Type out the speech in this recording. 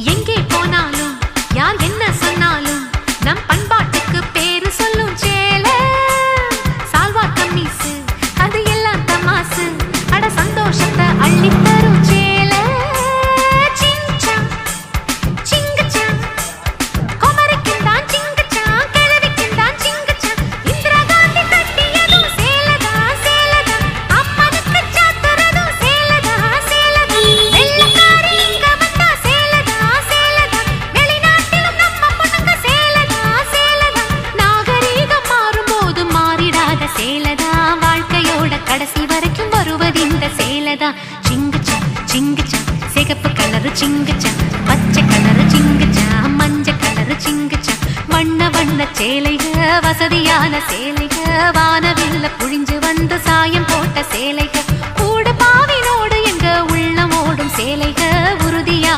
எங்கே போனாலும் யார் என்ன சொன்னாலும் நம் பண்பாட்டுக்கு பேரு சொல்லும் சேலை சால்வா கம்மீசு அது எல்லாம் தமாசு அட சந்தோஷத்தை அள்ளி தரும் சேலை சிங்கச்சா சிங்கச்சா குமரிக்குந்தான் சிங்கச்சா கிழவிக்குந்தான் சிங்கச்சா இந்திரா காந்தி கட்டியதும் சேலைதான் சேலைதான் அம்மனுக்கு சாத்துறதும் சேலைதான் சேலைதான் வெள்ளக்காரி இங்க வந்தா சேலைதான் சேலைதான் வெளிநாட்டிலும் நம்ம பொண்ணுங்க சேலைதான் சேலைதான் நாகரீகம் மாறும்போது மாறிடாத சேலைதான் வாழ்க்கையோட கடைசி வரைக்கும் வருவது இந்த சேலைதான் சிங்கச்சா சிங்கச்சா சிகப்பு கலரு சிங்கச்சா பச்சை கலரு சிங்கச்சா மஞ்சள் கலரு சிங்கச்சா வண்ண வண்ண சேலைக வசதியான சேலைக வானவில்ல புழிஞ்சு வந்து சாயம் போட்ட சேலைக கூட பாவினோடு எங்க உள்ளம் ஓடும் சேலைக